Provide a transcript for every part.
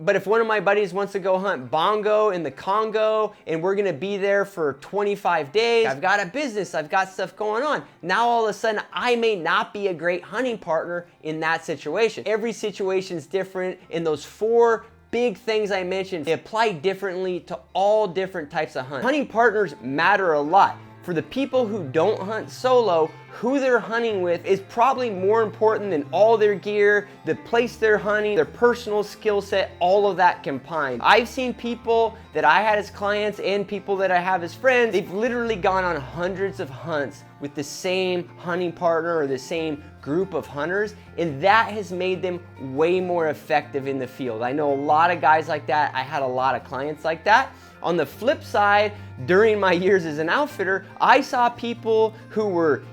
But if one of my buddies wants to go hunt bongo in the Congo and we're gonna be there for 25 days, I've got a business, I've got stuff going on. Now all of a sudden I may not be a great hunting partner in that situation. Every situation is different, and those 4 big things I mentioned, they apply differently to all different types of hunts. Hunting partners matter a lot. For the people who don't hunt solo, who they're hunting with is probably more important than all their gear, the place they're hunting, their personal skill set, all of that combined. I've seen people that I had as clients and people that I have as friends, they've literally gone on hundreds of hunts with the same hunting partner or the same group of hunters, and that has made them way more effective in the field. I know a lot of guys like that. I had a lot of clients like that. On the flip side, during my years as an outfitter, I saw people who were,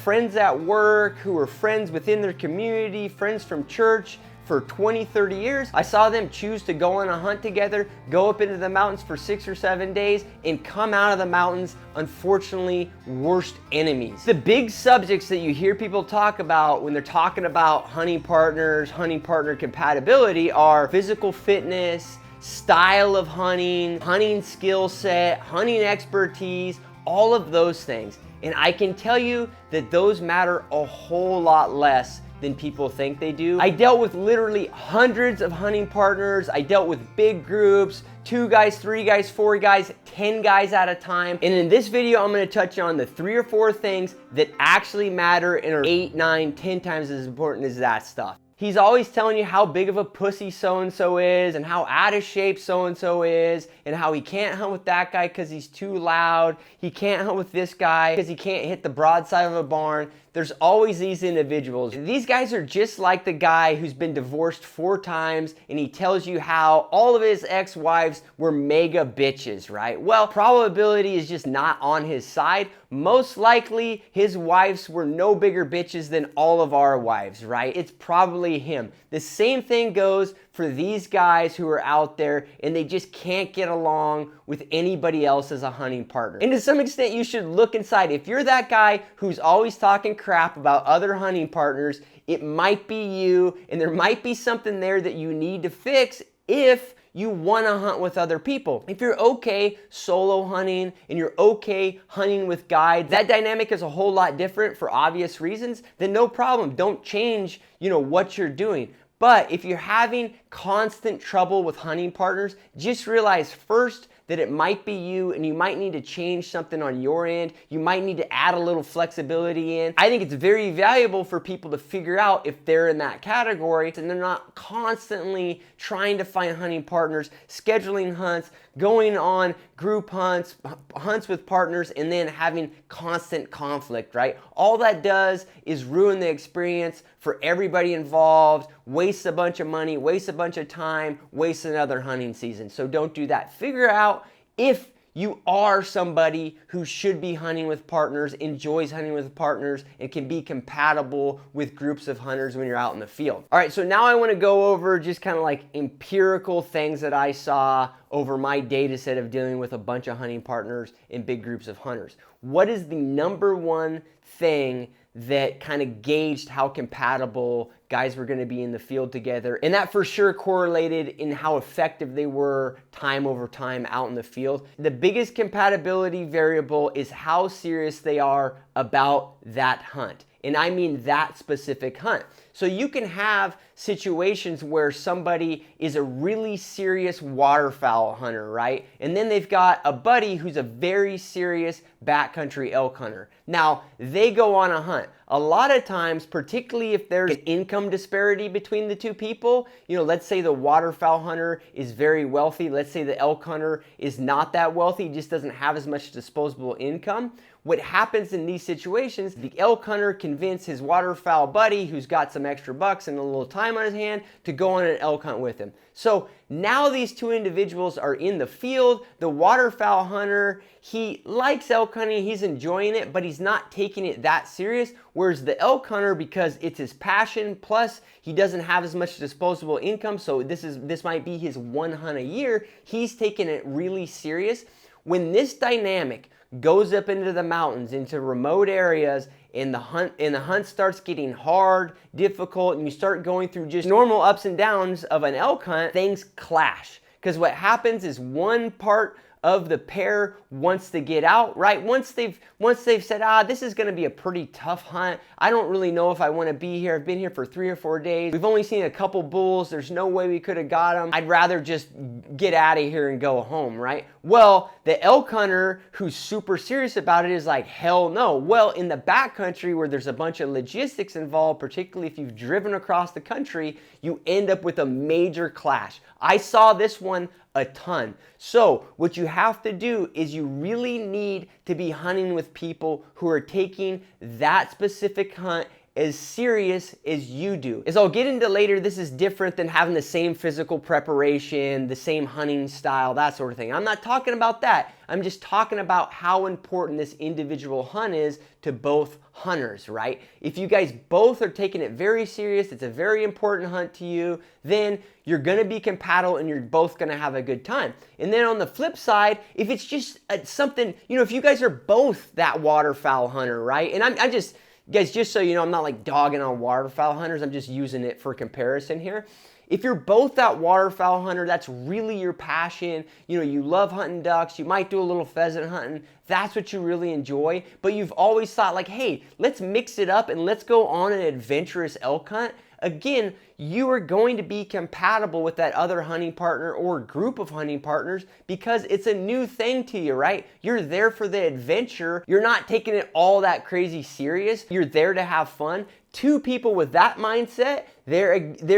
friends at work, who were friends within their community, friends from church for 20, 30 years. I saw them choose to go on a hunt together, go up into the mountains for 6 or 7 days, and come out of the mountains, unfortunately, worst enemies. The big subjects that you hear people talk about when they're talking about hunting partners, hunting partner compatibility are physical fitness, style of hunting, hunting skill set, hunting expertise, all of those things. And I can tell you that those matter a whole lot less than people think they do. I dealt with literally hundreds of hunting partners. I dealt with big groups, 2 guys, 3 guys, 4 guys, 10 guys at a time. And in this video, I'm gonna touch on the 3 or 4 things that actually matter and are 8, 9, 10 times as important as that stuff. He's always telling you how big of a pussy so-and-so is and how out of shape so-and-so is and how he can't hunt with that guy because he's too loud. He can't hunt with this guy because he can't hit the broadside of a barn. There's always these individuals. These guys are just like the guy who's been divorced 4 times and he tells you how all of his ex-wives were mega bitches, right? Well, probability is just not on his side. Most likely his wives were no bigger bitches than all of our wives, right? It's probably him. The same thing goes for these guys who are out there and they just can't get along with anybody else as a hunting partner. And to some extent, you should look inside. If you're that guy who's always talking crap about other hunting partners, it might be you, and there might be something there that you need to fix if you want to hunt with other people. If you're okay solo hunting and you're okay hunting with guides, that dynamic is a whole lot different for obvious reasons, then no problem. Don't change, what you're doing. But if you're having constant trouble with hunting partners, just realize first that it might be you and you might need to change something on your end. You might need to add a little flexibility in. I think it's very valuable for people to figure out if they're in that category and they're not constantly trying to find hunting partners, scheduling hunts, going on group hunts, hunts with partners, and then having constant conflict, right? All that does is ruin the experience for everybody involved, waste a bunch of money, waste a bunch of time, waste another hunting season. So don't do that. Figure out if you are somebody who should be hunting with partners, enjoys hunting with partners, and can be compatible with groups of hunters when you're out in the field. All right, so now I want to go over just kind of like empirical things that I saw over my data set of dealing with a bunch of hunting partners in big groups of hunters. What is the number one thing that kind of gauged how compatible guys were going to be in the field together? And that for sure correlated in how effective they were time over time out in the field. The biggest compatibility variable is how serious they are about that hunt. And I mean that specific hunt. So you can have situations where somebody is a really serious waterfowl hunter, right? And then they've got a buddy who's a very serious backcountry elk hunter. Now, they go on a hunt. A lot of times, particularly if there's an income disparity between the two people, let's say the waterfowl hunter is very wealthy. Let's say the elk hunter is not that wealthy, just doesn't have as much disposable income. What happens in these situations, the elk hunter convinces his waterfowl buddy who's got some extra bucks and a little time on his hand to go on an elk hunt with him. So now these two individuals are in the field. The waterfowl hunter, he likes elk hunting, he's enjoying it, but he's not taking it that serious. Whereas the elk hunter, because it's his passion, plus he doesn't have as much disposable income, so this might be his one hunt a year, he's taking it really serious. When this dynamic goes up into the mountains, into remote areas, and the hunt starts getting hard, difficult, and you start going through just normal ups and downs of an elk hunt, things clash. Because what happens is one part of the pair wants to get out, right? Once they've said, this is gonna be a pretty tough hunt. I don't really know if I wanna be here. I've been here for 3 or 4 days. We've only seen a couple bulls. There's no way we could have got them. I'd rather just get out of here and go home, right? Well, the elk hunter who's super serious about it is like, hell no. Well, in the backcountry where there's a bunch of logistics involved, particularly if you've driven across the country, you end up with a major clash. I saw this one a ton. So what you have to do is you really need to be hunting with people who are taking that specific hunt as serious as you do. As I'll get into later, this is different than having the same physical preparation, the same hunting style, that sort of thing. I'm not talking about that. I'm just talking about how important this individual hunt is to both hunters, right? If you guys both are taking it very serious, it's a very important hunt to you, then you're gonna be compatible and you're both gonna have a good time. And then on the flip side, if it's just something, if you guys are both that waterfowl hunter, right? And I'm just, guys, just so you know, I'm not like dogging on waterfowl hunters. I'm just using it for comparison here. If you're both that waterfowl hunter, that's really your passion. You love hunting ducks. You might do a little pheasant hunting. That's what you really enjoy. But you've always thought like, hey, let's mix it up and let's go on an adventurous elk hunt. Again, you are going to be compatible with that other hunting partner or group of hunting partners because it's a new thing to you, right? You're there for the adventure. You're not taking it all that crazy serious. You're there to have fun. Two people with that mindset, there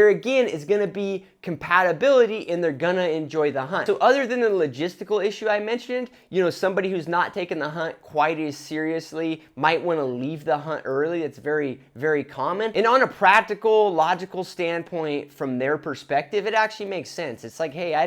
again is going to be compatibility and they're going to enjoy the hunt. So other than the logistical issue I mentioned, somebody who's not taking the hunt quite as seriously might want to leave the hunt early. It's very, very common. And on a practical, logical standpoint, from their perspective, it actually makes sense. It's like, hey, I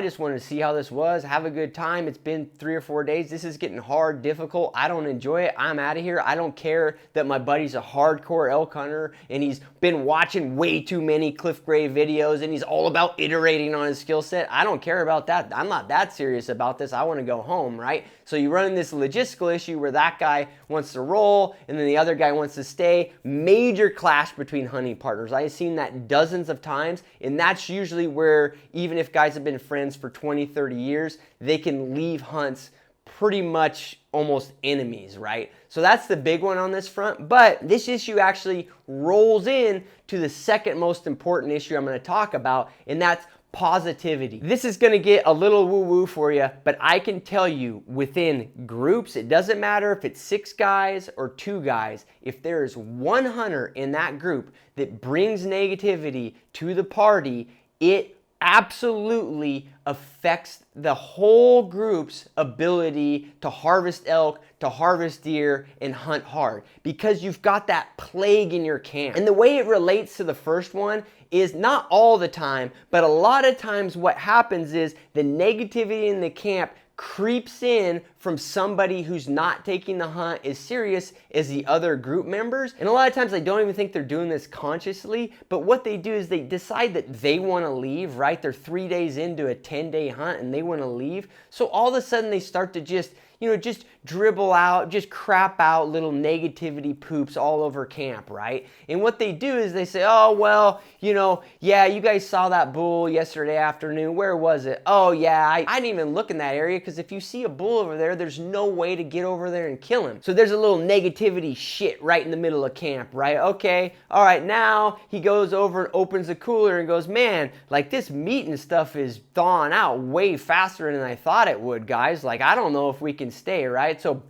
just wanted to see how this was, have a good time. It's been 3 or 4 days. This is getting hard, difficult. I don't enjoy it. I'm out of here. I don't care that my buddy's a hardcore elk hunter and he's been watching way too many Cliff Gray videos and he's all about iterating on his skill set. I don't care about that. I'm not that serious about this. I want to go home, right? So you run this logistical issue where that guy wants to roll and then the other guy wants to stay. Major clash between hunting partners. I've seen that dozens of times, and that's usually where, even if guys have been friends for 20, 30 years, they can leave hunts pretty much almost enemies, right? So that's the big one on this front. But this issue actually rolls in to the second most important issue I'm going to talk about, and that's positivity. This is going to get a little woo-woo for you, but I can tell you within groups, it doesn't matter if it's 6 guys or 2 guys, if there is one hunter in that group that brings negativity to the party, it absolutely affects the whole group's ability to harvest elk, to harvest deer, and hunt hard, because you've got that plague in your camp. And the way it relates to the first one is not all the time, but a lot of times what happens is the negativity in the camp creeps in from somebody who's not taking the hunt as serious as the other group members. And a lot of times they don't even think they're doing this consciously, but what they do is they decide that they want to leave, right? They're 3 days into a 10-day hunt and they want to leave. So all of a sudden they start to just dribble out, just crap out little negativity poops all over camp, right? And what they do is they say, oh, well, yeah, you guys saw that bull yesterday afternoon. Where was it? Oh, yeah, I didn't even look in that area because if you see a bull over there, there's no way to get over there and kill him. So there's a little negativity shit right in the middle of camp, right? Okay, all right, now he goes over and opens the cooler and goes, man, like this meat and stuff is thawing out way faster than I thought it would, guys. Like, I don't know if we can stay, right? So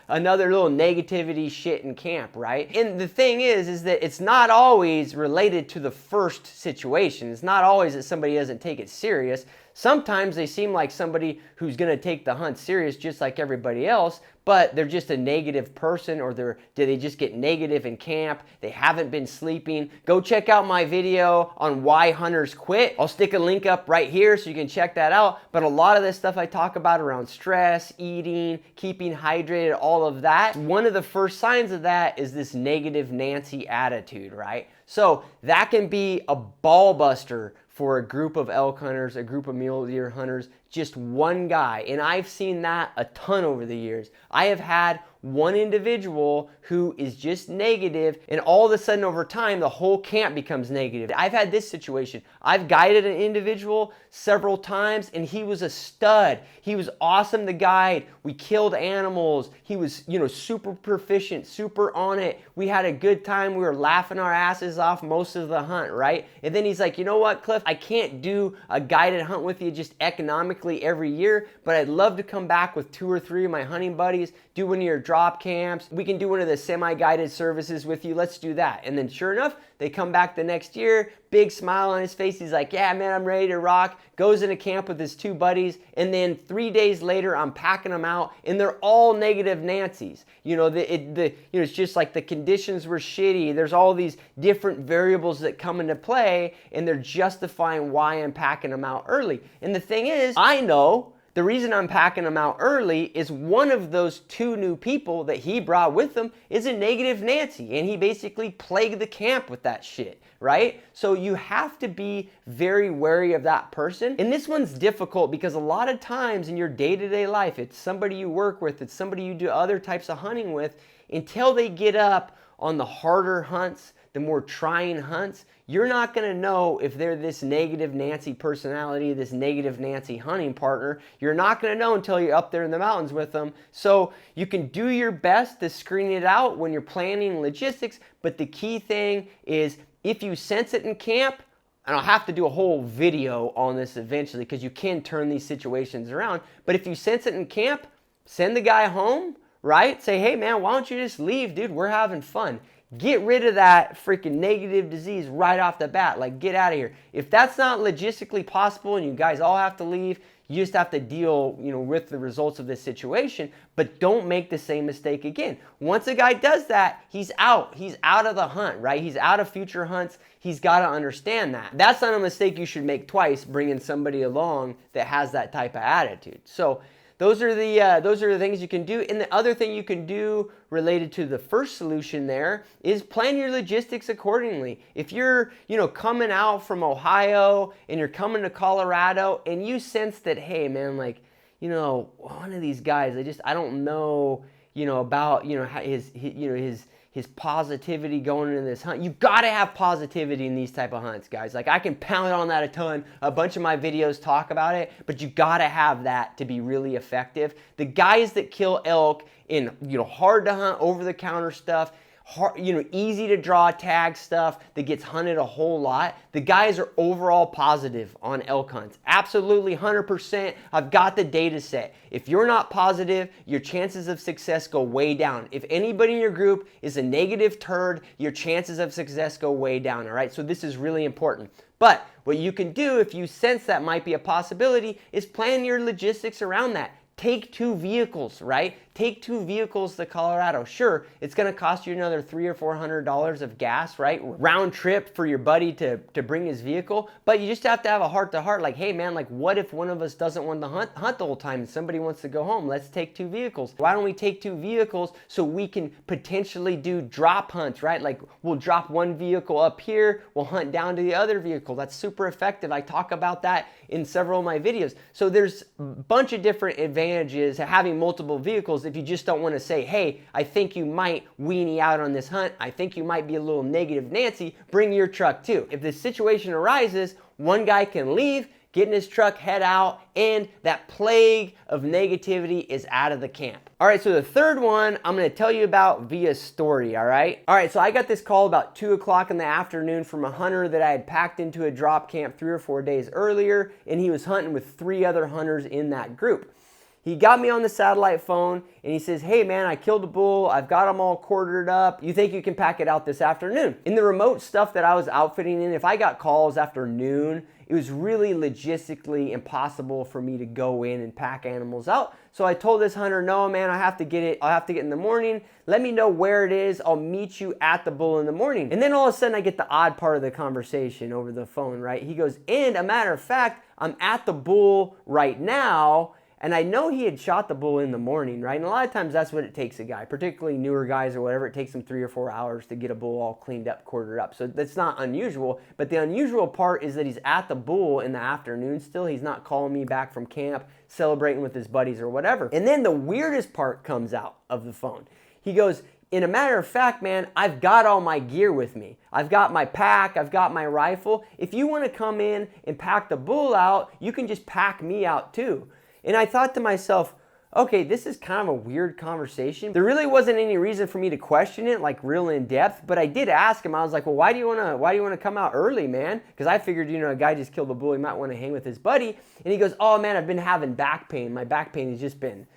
another little negativity shit in camp, right? And the thing is that it's not always related to the first situation. It's not always that somebody doesn't take it serious. Sometimes they seem like somebody who's going to take the hunt serious just like everybody else, but they're just a negative person, or they just get negative in camp. They haven't been sleeping. Go check out my video on why hunters quit. I'll stick a link up right here so you can check that out. But a lot of this stuff I talk about around stress, eating, keeping hydrated, all of that, one of the first signs of that is this negative Nancy attitude, right? So that can be a ball buster for a group of elk hunters, a group of mule deer hunters, just one guy. And I've seen that a ton over the years. I have had one individual who is just negative, and all of a sudden over time the whole camp becomes negative. I've had this situation. I've guided an individual several times and he was a stud. He was awesome to guide. We killed animals. He was, super proficient, super on it. We had a good time. We were laughing our asses off most of the hunt, right? And then he's like, you know what, Cliff, I can't do a guided hunt with you just economically every year, but I'd love to come back with 2 or 3 of my hunting buddies, do one of your drop camps. We can do one of the semi-guided services with you. Let's do that. And then sure enough, they come back the next year, big smile on his face. He's like, yeah, man, I'm ready to rock. Goes into camp with his 2 buddies. And then 3 days later, I'm packing them out and they're all negative Nancys. It's just like the conditions were shitty. There's all these different variables that come into play and they're justifying why I'm packing them out early. And the thing is, I know the reason I'm packing them out early is one of those 2 new people that he brought with him is a negative Nancy, and he basically plagued the camp with that shit, right? So you have to be very wary of that person. And this one's difficult because a lot of times in your day-to-day life, it's somebody you work with, it's somebody you do other types of hunting with, until they get up on the harder hunts, the more trying hunts, you're not going to know if they're this negative Nancy personality, this negative Nancy hunting partner. You're not going to know until you're up there in the mountains with them. So you can do your best to screen it out when you're planning logistics, but the key thing is if you sense it in camp, and I'll have to do a whole video on this eventually because you can turn these situations around, but if you sense it in camp, send the guy home, right? Say, hey man, why don't you just leave, dude? We're having fun. Get rid of that freaking negative disease right off the bat. Like, get out of here. If that's not logistically possible and you guys all have to leave, you just have to deal, with the results of this situation, but don't make the same mistake again. Once a guy does that, he's out. He's out of the hunt, right? He's out of future hunts. He's got to understand that. That's not a mistake you should make twice, bringing somebody along that has that type of attitude. So those are the things you can do. And the other thing you can do related to the first solution there is plan your logistics accordingly. If you're, coming out from Ohio and you're coming to Colorado and you sense that, hey man, like, one of these guys, I don't know, about, his positivity going into this hunt. You gotta have positivity in these type of hunts, guys. Like, I can pound on that a ton. A bunch of my videos talk about it, but you gotta have that to be really effective. The guys that kill elk in, hard to hunt, over the counter stuff, easy to draw tag stuff that gets hunted a whole lot, the guys are overall positive on elk hunts. Absolutely 100%. I've got the data set. If you're not positive, your chances of success go way down. If anybody in your group is a negative turd, your chances of success go way down, all right? So this is really important. But what you can do if you sense that might be a possibility is plan your logistics around that. Take 2 vehicles, right? Take 2 vehicles to Colorado. Sure, it's going to cost you another $300 or $400 of gas, right? Round trip for your buddy to bring his vehicle. But you just have to have a heart-to-heart, like, hey man, like, what if one of us doesn't want to hunt the whole time and somebody wants to go home? Let's take 2 vehicles. Why don't we take 2 vehicles so we can potentially do drop hunts, right? Like, we'll drop one vehicle up here, we'll hunt down to the other vehicle. That's super effective. I talk about that in several of my videos. So there's a bunch of different advantages to having multiple vehicles if you just don't want to say, hey, I think you might weenie out on this hunt. I think you might be a little negative Nancy. Bring your truck too. If this situation arises, one guy can leave, get in his truck, head out, and that plague of negativity is out of the camp. All right, so the third one I'm going to tell you about via story, all right? All right, so I got this call about 2 o'clock in the afternoon from a hunter that I had packed into a drop camp 3 or 4 days earlier, and he was hunting with 3 other hunters in that group. He got me on the satellite phone and he says, hey man, I killed a bull. I've got them all quartered up. You think you can pack it out this afternoon? In the remote stuff that I was outfitting in, if I got calls after noon, it was really logistically impossible for me to go in and pack animals out. So I told this hunter, no man, I have to get it. I'll have to get in the morning. Let me know where it is. I'll meet you at the bull in the morning. And then all of a sudden I get the odd part of the conversation over the phone, right? He goes, and a matter of fact, I'm at the bull right now. And I know he had shot the bull in the morning, right? And a lot of times that's what it takes a guy, particularly newer guys or whatever. It takes them 3 or 4 hours to get a bull all cleaned up, quartered up. So that's not unusual. But the unusual part is that he's at the bull in the afternoon still. He's not calling me back from camp, celebrating with his buddies or whatever. And then the weirdest part comes out of the phone. He goes, in a matter of fact, man, I've got all my gear with me. I've got my pack, I've got my rifle. If you want to come in and pack the bull out, you can just pack me out too. And I thought to myself, okay, this is kind of a weird conversation. There really wasn't any reason for me to question it, like real in depth, but I did ask him. I was like, well, why do you want to come out early, man? Because I figured, a guy just killed a bull, he might want to hang with his buddy. And he goes, oh man, I've been having back pain. My back pain has just been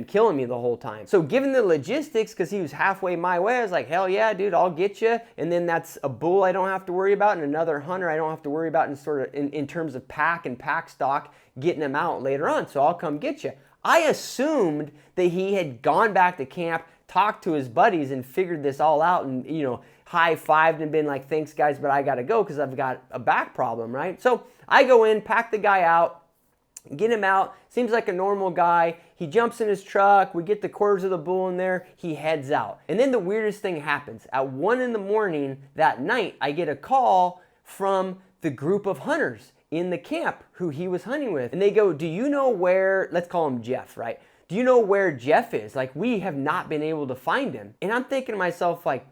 killing me the whole time. So given the logistics, because he was halfway my way, I was like, hell yeah, dude, I'll get you. And then that's a bull I don't have to worry about, and another hunter I don't have to worry about in terms of pack and pack stock, getting him out later on. So I'll come get you. I assumed that he had gone back to camp, talked to his buddies, and figured this all out, and high-fived and been like, thanks guys, but I gotta go because I've got a back problem, right? So I go in, pack the guy out, get him out. Seems like a normal guy. He jumps in his truck. We get the quarters of the bull in there. He heads out. And then the weirdest thing happens. At 1 a.m. that night, I get a call from the group of hunters in the camp who he was hunting with. And they go, do you know where, let's call him Jeff, right? Do you know where Jeff is? Like, we have not been able to find him. And I'm thinking to myself, like,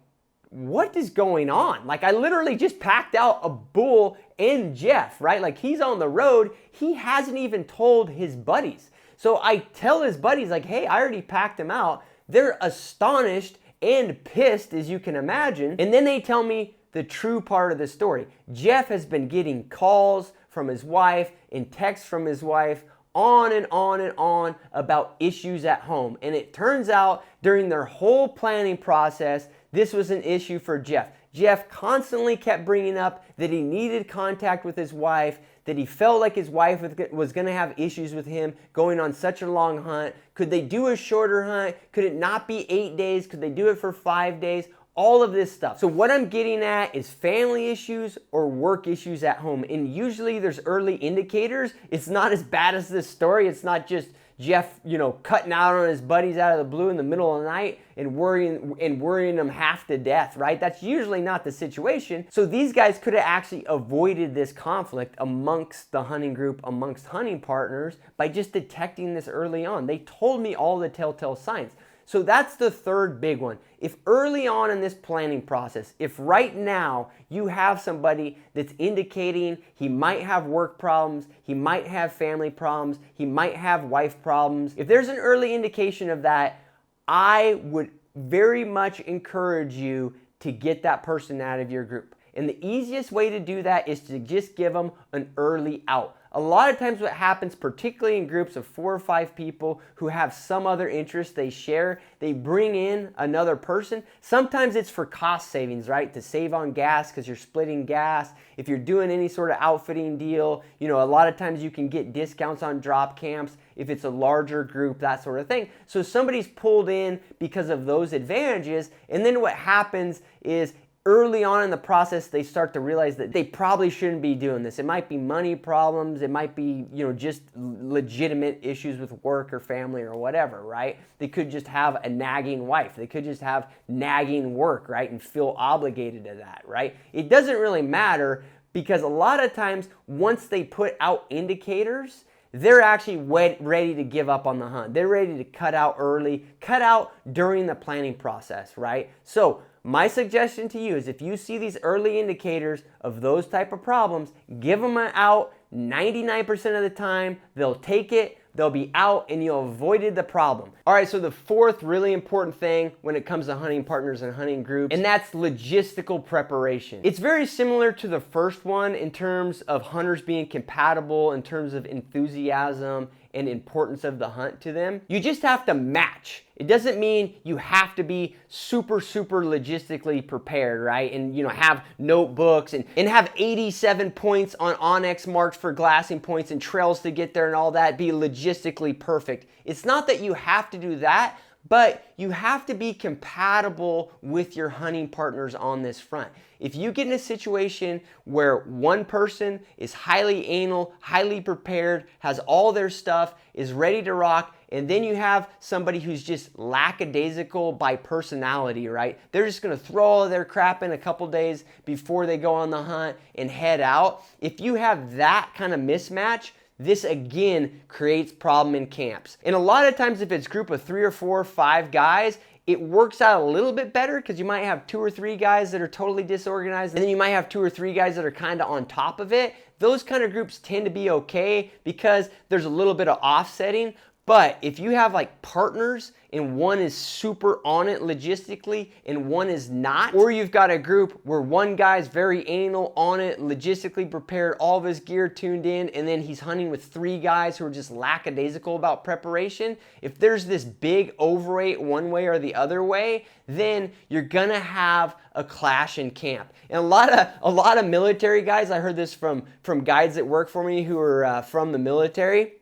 what is going on? Like, I literally just packed out a bull and Jeff, right? Like, he's on the road. He hasn't even told his buddies. So I tell his buddies, like, hey, I already packed him out. They're astonished and pissed, as you can imagine. And then they tell me the true part of the story. Jeff has been getting calls from his wife and texts from his wife on and on and on about issues at home. And it turns out during their whole planning process, this was an issue for Jeff. Jeff constantly kept bringing up that he needed contact with his wife, that he felt like his wife was going to have issues with him going on such a long hunt. Could they do a shorter hunt? Could it not be 8 days? Could they do it for 5 days? All of this stuff. So what I'm getting at is family issues or work issues at home. And usually there's early indicators. It's not as bad as this story. It's not just Jeff, cutting out on his buddies out of the blue in the middle of the night and worrying them half to death, right? That's usually not the situation. So these guys could have actually avoided this conflict amongst the hunting group, amongst hunting partners, by just detecting this early on. They told me all the telltale signs. So that's the third big one. If early on in this planning process, if right now you have somebody that's indicating he might have work problems, he might have family problems, he might have wife problems, if there's an early indication of that, I would very much encourage you to get that person out of your group. And the easiest way to do that is to just give them an early out. A lot of times what happens, particularly in groups of 4 or 5 people who have some other interest they share, they bring in another person. Sometimes it's for cost savings, right? To save on gas because you're splitting gas. If you're doing any sort of outfitting deal, a lot of times you can get discounts on drop camps if it's a larger group, that sort of thing. So somebody's pulled in because of those advantages. And then what happens is early on in the process, they start to realize that they probably shouldn't be doing this. It might be money problems. It might be, just legitimate issues with work or family or whatever, right? They could just have a nagging wife. They could just have nagging work, right? And feel obligated to that, right? It doesn't really matter because a lot of times once they put out indicators, they're actually ready to give up on the hunt. They're ready to cut out early, cut out during the planning process, right? So my suggestion to you is if you see these early indicators of those type of problems, give them an out. 99% of the time, they'll take it, they'll be out, and you avoided the problem. All right, so the fourth really important thing when it comes to hunting partners and hunting groups, and that's logistical preparation. It's very similar to the first one in terms of hunters being compatible, in terms of enthusiasm and importance of the hunt to them. You just have to match. It doesn't mean you have to be super logistically prepared, right? And have notebooks and have 87 points on Onyx marks for glassing points and trails to get there and all that, be logistically perfect. It's not that you have to do that, but you have to be compatible with your hunting partners on this front. If you get in a situation where one person is highly anal, highly prepared, has all their stuff, is ready to rock, and then you have somebody who's just lackadaisical by personality, right? They're just gonna throw all their crap in a couple days before they go on the hunt and head out. If you have that kind of mismatch, this again creates problem in camps. And a lot of times if it's a group of 3 or 4 or 5 guys, it works out a little bit better because you might have 2 or 3 guys that are totally disorganized, and then you might have 2 or 3 guys that are kind of on top of it. Those kind of groups tend to be okay because there's a little bit of offsetting. But if you have like partners and one is super on it logistically and one is not, or you've got a group where one guy's very anal on it, logistically prepared, all of his gear tuned in, and then he's hunting with 3 guys who are just lackadaisical about preparation, if there's this big overweight one way or the other way, then you're gonna have a clash in camp. And a lot of military guys, I heard this from guides that work for me who are from the military.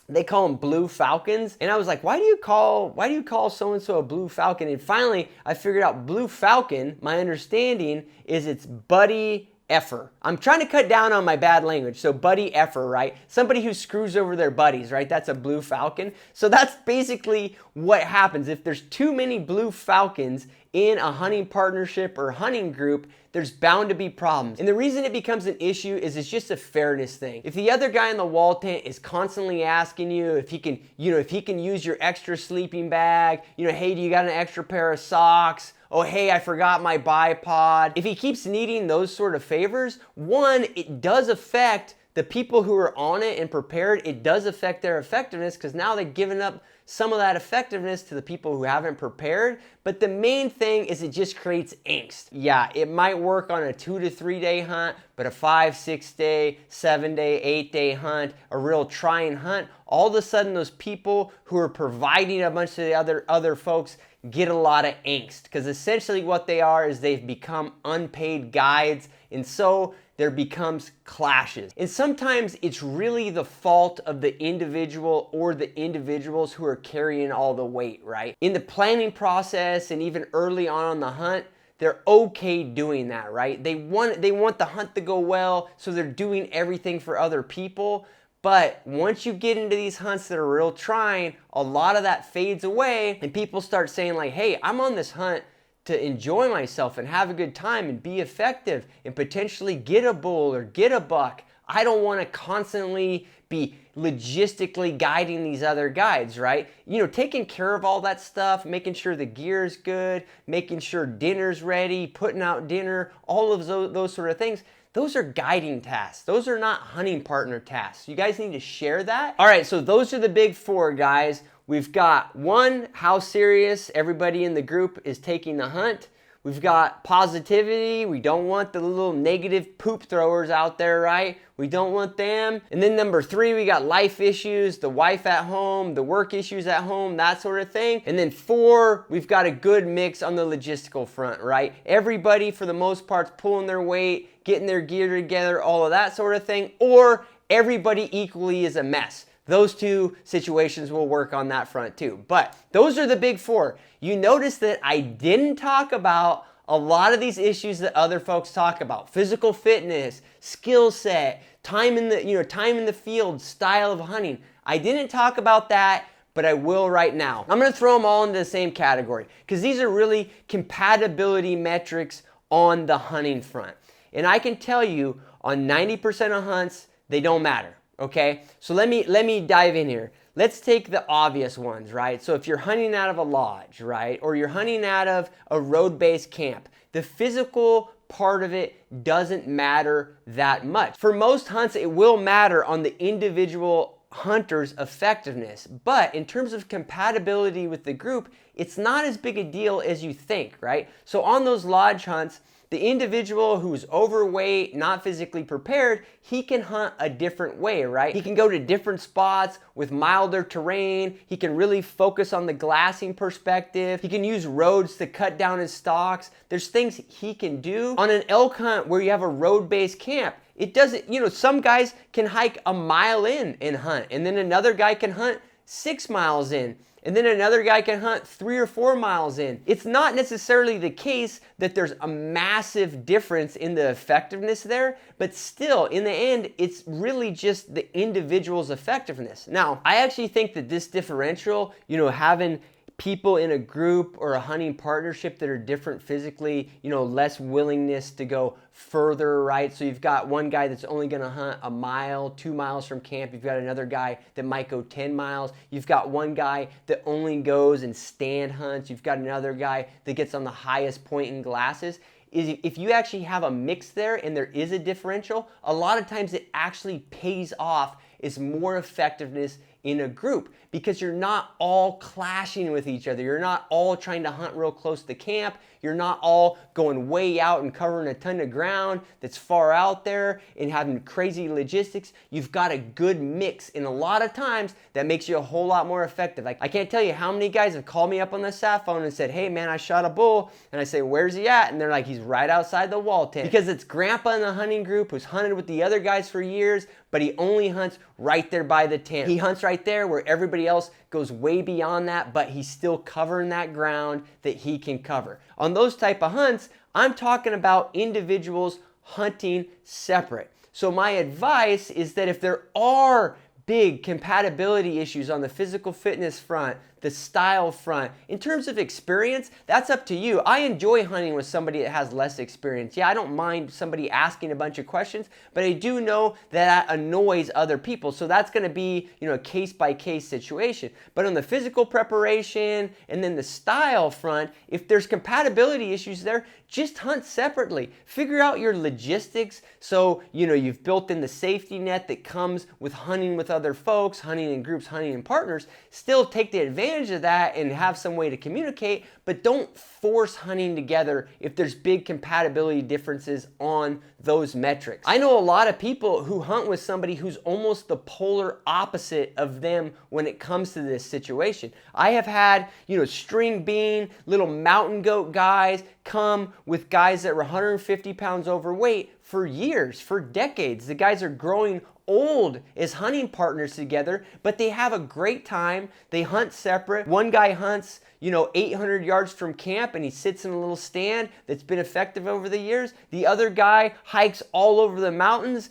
They call them blue falcons. And I was like, why do you call so-and-so a blue falcon? And finally, I figured out blue falcon, my understanding is it's buddy effer. I'm trying to cut down on my bad language. So buddy effer, right? Somebody who screws over their buddies, right? That's a blue falcon. So that's basically what happens. If there's too many blue falcons in a hunting partnership or hunting group, there's bound to be problems. And the reason it becomes an issue is it's just a fairness thing. If the other guy in the wall tent is constantly asking you if he can, if he can use your extra sleeping bag, hey, do you got an extra pair of socks? Oh, hey, I forgot my bipod. If he keeps needing those sort of favors, one, it does affect the people who are on it and prepared. It does affect their effectiveness because now they've given up some of that effectiveness to the people who haven't prepared. But the main thing is it just creates angst. Yeah, it might work on a 2 to 3 day hunt, but a 5, 6 day, 7 day, 8 day hunt, a real trying hunt, all of a sudden those people who are providing a bunch of the other folks get a lot of angst, because essentially what they are is they've become unpaid guides, and so there becomes clashes. And sometimes it's really the fault of the individual or the individuals who are carrying all the weight, right? In the planning process and even early on the hunt, they're okay doing that, right? They want the hunt to go well, so they're doing everything for other people. But once you get into these hunts that are real trying, a lot of that fades away and people start saying like, hey, I'm on this hunt to enjoy myself and have a good time and be effective and potentially get a bull or get a buck. I don't want to constantly be logistically guiding these other guides, right? Taking care of all that stuff, making sure the gear is good, making sure dinner's ready, putting out dinner, all of those sort of things. Those are guiding tasks. Those are not hunting partner tasks. You guys need to share that. All right, so those are the big 4, guys. We've got 1, how serious everybody in the group is taking the hunt. We've got positivity. We don't want the little negative poop throwers out there, right? We don't want them. And then number 3, we got life issues, the wife at home, the work issues at home, that sort of thing. And then 4, we've got a good mix on the logistical front, right? Everybody, for the most part, is pulling their weight, getting their gear together, all of that sort of thing. Or everybody equally is a mess. Those 2 situations will work on that front too. But those are the big 4. You notice that I didn't talk about a lot of these issues that other folks talk about. Physical fitness, skill set, time in the field, style of hunting. I didn't talk about that, but I will right now. I'm gonna throw them all into the same category because these are really compatibility metrics on the hunting front. And I can tell you on 90% of hunts, they don't matter. Okay, so let me dive in here. Let's take the obvious ones, right? So if you're hunting out of a lodge, right, or you're hunting out of a road-based camp, the physical part of it doesn't matter that much. For most hunts, it will matter on the individual hunter's effectiveness, but in terms of compatibility with the group, it's not as big a deal as you think, right? So on those lodge hunts, the individual who's overweight, not physically prepared, he can hunt a different way, right? He can go to different spots with milder terrain. He can really focus on the glassing perspective. He can use roads to cut down his stalks. There's things he can do. On an elk hunt where you have a road-based camp, it doesn't, some guys can hike a mile in and hunt, and then another guy can hunt 6 miles in, and then another guy can hunt 3 or 4 miles in. It's not necessarily the case that there's a massive difference in the effectiveness there, but still, in the end, it's really just the individual's effectiveness. Now, I actually think that this differential, having people in a group or a hunting partnership that are different physically, less willingness to go further, right? So you've got one guy that's only going to hunt a mile, 2 miles from camp. You've got another guy that might go 10 miles. You've got one guy that only goes and stand hunts. You've got another guy that gets on the highest point in glasses. If you actually have a mix there and there is a differential, a lot of times it actually pays off as more effectiveness in a group, because you're not all clashing with each other. You're not all trying to hunt real close to camp. You're not all going way out and covering a ton of ground that's far out there and having crazy logistics. You've got a good mix, and a lot of times that makes you a whole lot more effective. I can't tell you how many guys have called me up on the sat phone and said, hey man, I shot a bull, and I say, where's he at? And they're like, he's right outside the wall tent. Because it's grandpa in the hunting group who's hunted with the other guys for years, but he only hunts right there by the tent. He hunts right there where everybody else goes way beyond that, but he's still covering that ground that he can cover. On those type of hunts, I'm talking about individuals hunting separate. So my advice is that if there are big compatibility issues on the physical fitness front, the style front, in terms of experience, that's up to you. I enjoy hunting with somebody that has less experience. Yeah, I don't mind somebody asking a bunch of questions, but I do know that annoys other people. So that's going to be, a case-by-case situation. But on the physical preparation and then the style front, if there's compatibility issues there, just hunt separately. Figure out your logistics. So, you've built in the safety net that comes with hunting with other folks, hunting in groups, hunting in partners. Still take the advantage of that and have some way to communicate, but don't force hunting together if there's big compatibility differences on those metrics. I know a lot of people who hunt with somebody who's almost the polar opposite of them when it comes to this situation. I have had, string bean, little mountain goat guys come with guys that were 150 pounds overweight for years, for decades. The guys are growing old as hunting partners together, but they have a great time. They hunt separate. One guy hunts, 800 yards from camp, and he sits in a little stand that's been effective over the years. The other guy hikes all over the mountains,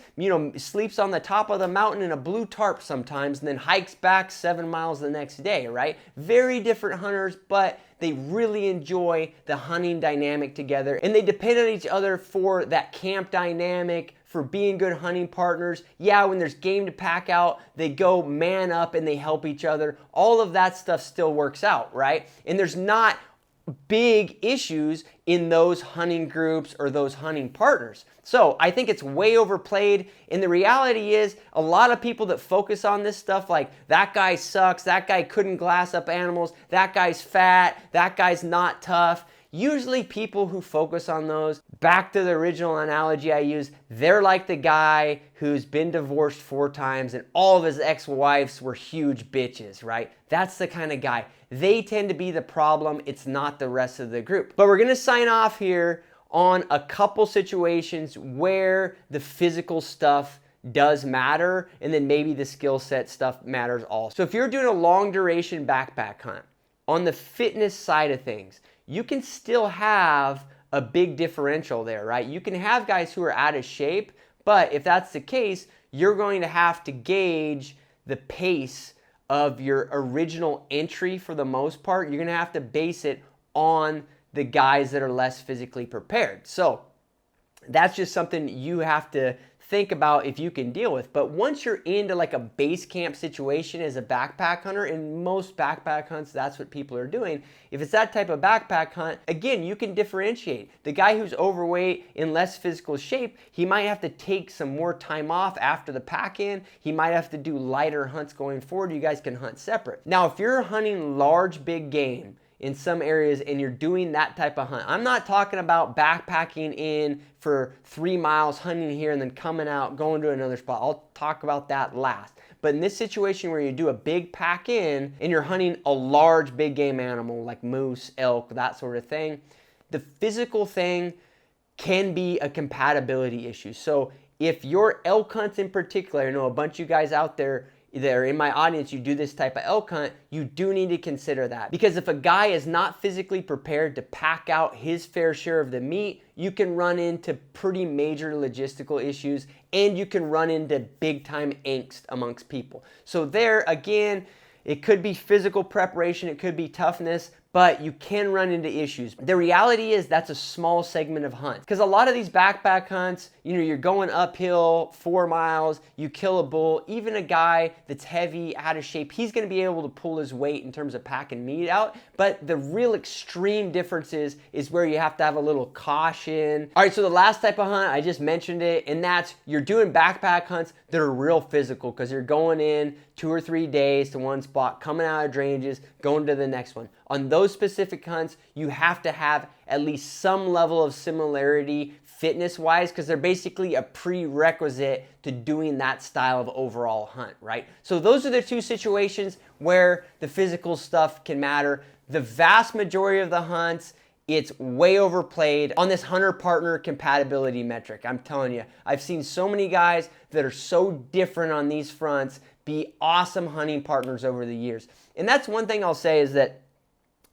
sleeps on the top of the mountain in a blue tarp sometimes, and then hikes back 7 miles the next day, right? Very different hunters, but they really enjoy the hunting dynamic together, and they depend on each other for that camp dynamic, for being good hunting partners. Yeah, when there's game to pack out, they go man up and they help each other. All of that stuff still works out, right? And there's not big issues in those hunting groups or those hunting partners. So I think it's way overplayed. And the reality is a lot of people that focus on this stuff, like that guy sucks, that guy couldn't glass up animals, that guy's fat, that guy's not tough. Usually people who focus on those, back to the original analogy I used, they're like the guy who's been divorced 4 times and all of his ex-wives were huge bitches, right? That's the kind of guy. They tend to be the problem. It's not the rest of the group. But we're going to sign off here on a couple situations where the physical stuff does matter, and then maybe the skill set stuff matters also. So if you're doing a long duration backpack hunt, on the fitness side of things, you can still have a big differential there, right? You can have guys who are out of shape, but if that's the case, you're going to have to gauge the pace of your original entry for the most part. You're going to have to base it on the guys that are less physically prepared. So that's just something you have to think about if you can deal with. But once you're into like a base camp situation as a backpack hunter, in most backpack hunts, that's what people are doing. If it's that type of backpack hunt, again, you can differentiate. The guy who's overweight in less physical shape, he might have to take some more time off after the pack in. He might have to do lighter hunts going forward. You guys can hunt separate. Now, if you're hunting large, big game, in some areas and you're doing that type of hunt. I'm not talking about backpacking in for 3 miles, hunting here and then coming out, going to another spot. I'll talk about that last. But in this situation where you do a big pack in and you're hunting a large big game animal like moose, elk, that sort of thing, the physical thing can be a compatibility issue. So if your elk hunts in particular, I know a bunch of you guys out there, there in my audience, you do this type of elk hunt, you do need to consider that. Because if a guy is not physically prepared to pack out his fair share of the meat, you can run into pretty major logistical issues, and you can run into big time angst amongst people. So there, again, it could be physical preparation, it could be toughness, but you can run into issues. The reality is that's a small segment of hunts. Because a lot of these backpack hunts, you're going uphill 4 miles, you kill a bull, even a guy that's heavy, out of shape, he's gonna be able to pull his weight in terms of packing meat out. But the real extreme differences is where you have to have a little caution. All right, so the last type of hunt, I just mentioned it, and that's you're doing backpack hunts that are real physical because you're going in 2 or 3 days to one spot, coming out of drainages, going to the next one. On those specific hunts, you have to have at least some level of similarity fitness-wise because they're basically a prerequisite to doing that style of overall hunt, right? So those are the two situations where the physical stuff can matter. The vast majority of the hunts, it's way overplayed on this hunter-partner compatibility metric. I'm telling you, I've seen so many guys that are so different on these fronts be awesome hunting partners over the years. And that's one thing I'll say is that,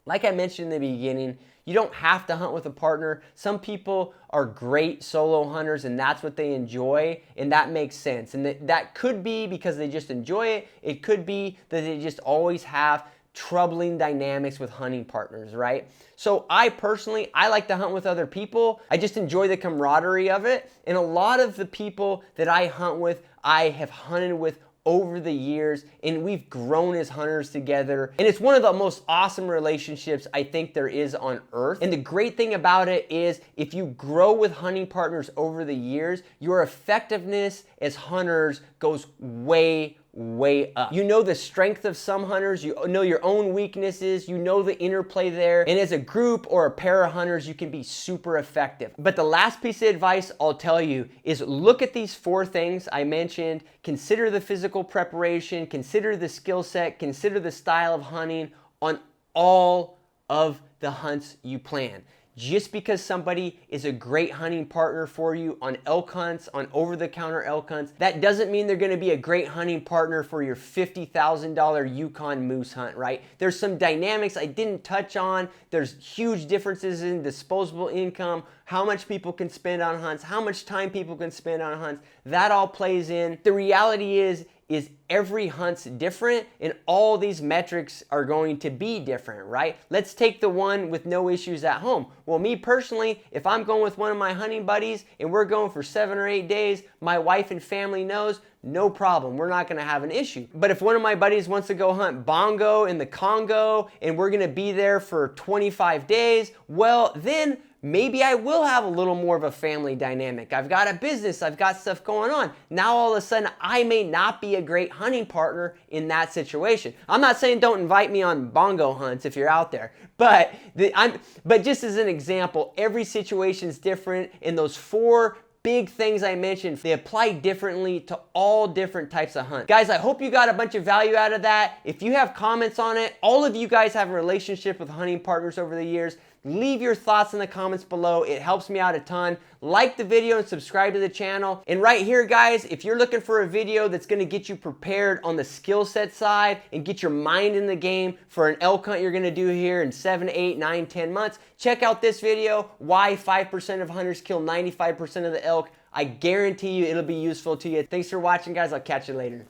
like I mentioned in the beginning, you don't have to hunt with a partner. Some people are great solo hunters and that's what they enjoy, and that makes sense. And that could be because they just enjoy it. It could be that they just always have troubling dynamics with hunting partners, right? So I personally like to hunt with other people. I just enjoy the camaraderie of it. And a lot of the people that I hunt with, I have hunted with over the years, and we've grown as hunters together. And it's one of the most awesome relationships I think there is on earth. And the great thing about it is if you grow with hunting partners over the years, your effectiveness as hunters goes way up. You know the strength of some hunters, you know your own weaknesses, you know the interplay there, and as a group or a pair of hunters, you can be super effective. But the last piece of advice I'll tell you is look at these 4 things I mentioned, consider the physical preparation, consider the skill set, consider the style of hunting on all of the hunts you plan. Just because somebody is a great hunting partner for you on elk hunts, on over-the-counter elk hunts, that doesn't mean they're going to be a great hunting partner for your $50,000 Yukon moose hunt, right? There's some dynamics I didn't touch on. There's huge differences in disposable income, how much people can spend on hunts, how much time people can spend on hunts. That all plays in. The reality is every hunt's different and all these metrics are going to be different, right? Let's take the one with no issues at home. Well, me personally, if I'm going with one of my hunting buddies and we're going for 7 or 8 days, my wife and family knows, no problem, we're not gonna have an issue. But if one of my buddies wants to go hunt bongo in the Congo and we're gonna be there for 25 days, well, then maybe I will have a little more of a family dynamic. I've got a business, I've got stuff going on. Now all of a sudden, I may not be a great hunting partner in that situation. I'm not saying don't invite me on bongo hunts if you're out there, but just as an example, every situation is different, and those 4 big things I mentioned, they apply differently to all different types of hunts. Guys, I hope you got a bunch of value out of that. If you have comments on it, all of you guys have a relationship with hunting partners over the years. Leave your thoughts in the comments below. It helps me out a ton. Like the video and subscribe to the channel. And right here, guys, if you're looking for a video that's gonna get you prepared on the skill set side and get your mind in the game for an elk hunt you're gonna do here in 7, 8, 9, 10 months, check out this video, why 5% of hunters kill 95% of the elk. I guarantee you it'll be useful to you. Thanks for watching, guys. I'll catch you later.